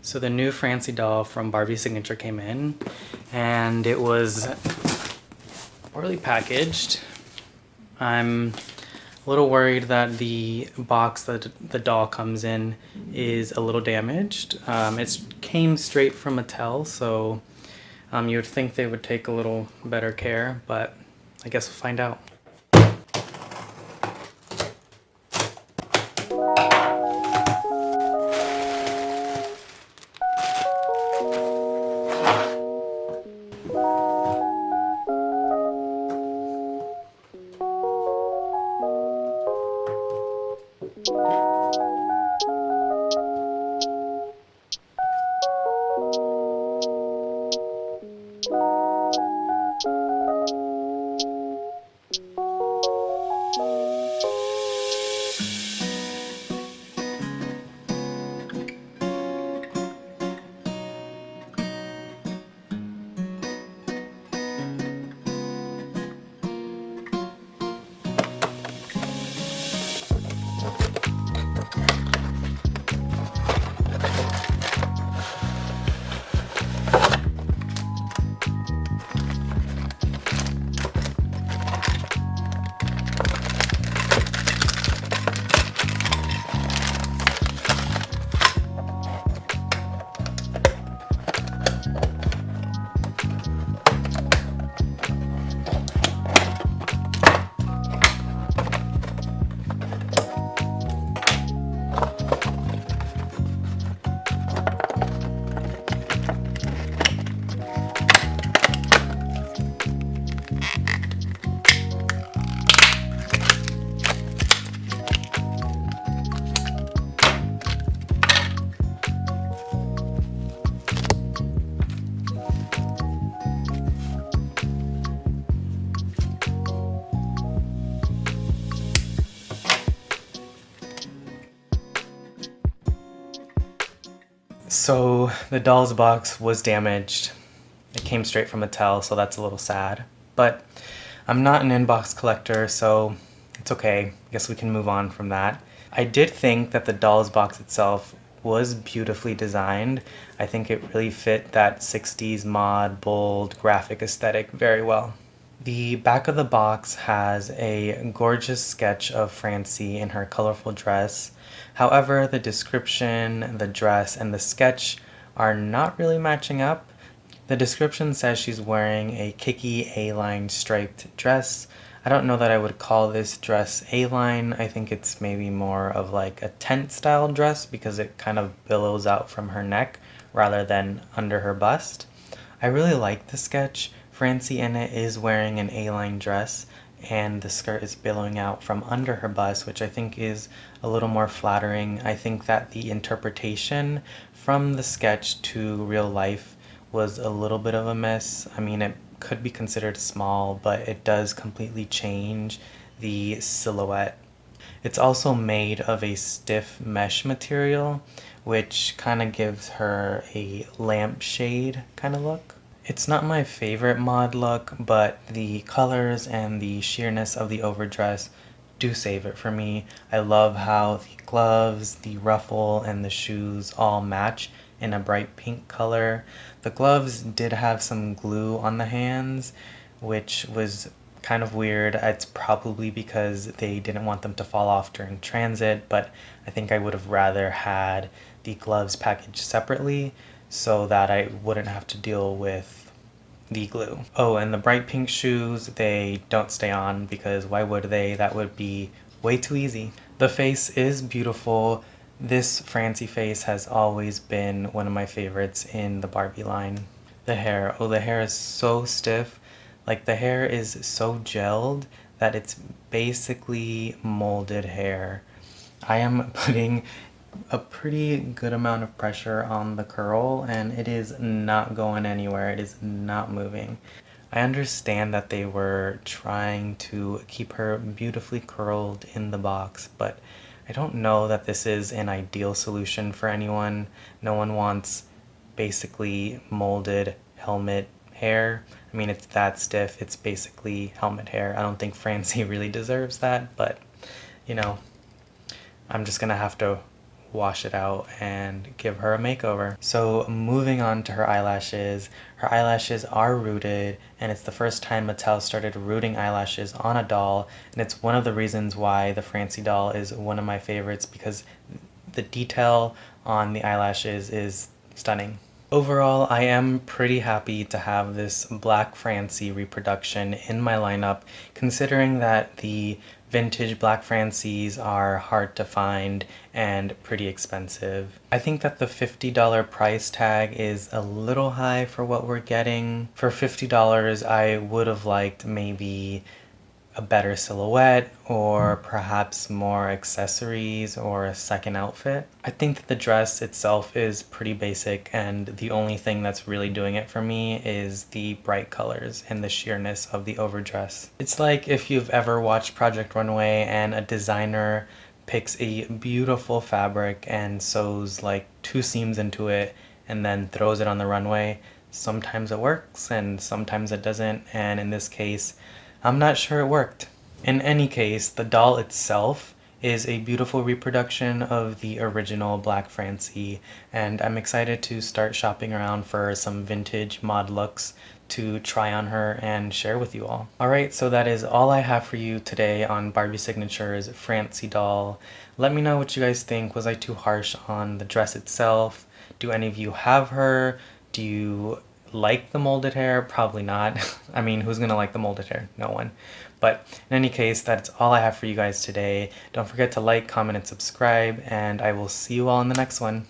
So the new Francie doll from Barbie Signature came in, and it was poorly packaged. I'm a little worried that the box that the doll comes in is a little damaged. It came straight from Mattel, so you would think they would take a little better care, but I guess we'll find out. So the doll's box was damaged. It came straight from Mattel, so that's a little sad. But I'm not an inbox collector, so it's okay. I guess we can move on from that. I did think that the doll's box itself was beautifully designed. I think it really fit that 60s mod, bold, graphic aesthetic very well. The back of the box has a gorgeous sketch of Francie in her colorful dress. However, the description, the dress, and the sketch are not really matching up. The description says she's wearing a kicky A-line striped dress. I don't know that I would call this dress A-line. I think it's maybe more of like a tent style dress because it kind of billows out from her neck rather than under her bust. I really like the sketch. Francie in it is wearing an A-line dress and the skirt is billowing out from under her bust, which I think is a little more flattering. I think that the interpretation from the sketch to real life was a little bit of a miss. I mean, it could be considered small, but it does completely change the silhouette. It's also made of a stiff mesh material, which kind of gives her a lampshade kind of look. It's not my favorite mod look, but the colors and the sheerness of the overdress do save it for me. I love how the gloves, the ruffle, and the shoes all match in a bright pink color. The gloves did have some glue on the hands, which was kind of weird. It's probably because they didn't want them to fall off during transit, but I think I would have rather had the gloves packaged separately so that I wouldn't have to deal with the glue. Oh, and the bright pink shoes, they don't stay on because why would they? That would be way too easy. The face is beautiful. This Francie face has always been one of my favorites in the Barbie line. The hair, oh, the hair is so stiff. Like, the hair is so gelled that it's basically molded hair. I am putting a pretty good amount of pressure on the curl and it is not going anywhere. It is not moving. I understand that they were trying to keep her beautifully curled in the box, but I don't know that this is an ideal solution for anyone. No one wants basically molded helmet hair. I mean, it's that stiff, it's basically helmet hair. I don't think Francie really deserves that, but you know, I'm just gonna have to wash it out and give her a makeover. So moving on to her eyelashes. Her eyelashes are rooted, and it's the first time Mattel started rooting eyelashes on a doll, and it's one of the reasons why the Francie doll is one of my favorites, because the detail on the eyelashes is stunning. Overall, I am pretty happy to have this Black Francie reproduction in my lineup, considering that the vintage Black Francies are hard to find and pretty expensive. I think that the $50 price tag is a little high for what we're getting. For $50, I would have liked maybe a better silhouette or perhaps more accessories or a second outfit. I think that the dress itself is pretty basic, and the only thing that's really doing it for me is the bright colors and the sheerness of the overdress. It's like if you've ever watched Project Runway and a designer picks a beautiful fabric and sews like 2 seams into it and then throws it on the runway. Sometimes it works and sometimes it doesn't, and in this case I'm not sure it worked. In any case, the doll itself is a beautiful reproduction of the original Black Francie, and I'm excited to start shopping around for some vintage mod looks to try on her and share with you all. Alright, so that is all I have for you today on Barbie Signature's Francie doll. Let me know what you guys think. Was I too harsh on the dress itself? Do any of you have her? Do you like the molded hair? Probably not. I mean, who's gonna like the molded hair? No one. But in any case, that's all I have for you guys today. Don't forget to like, comment, and subscribe, and I will see you all in the next one.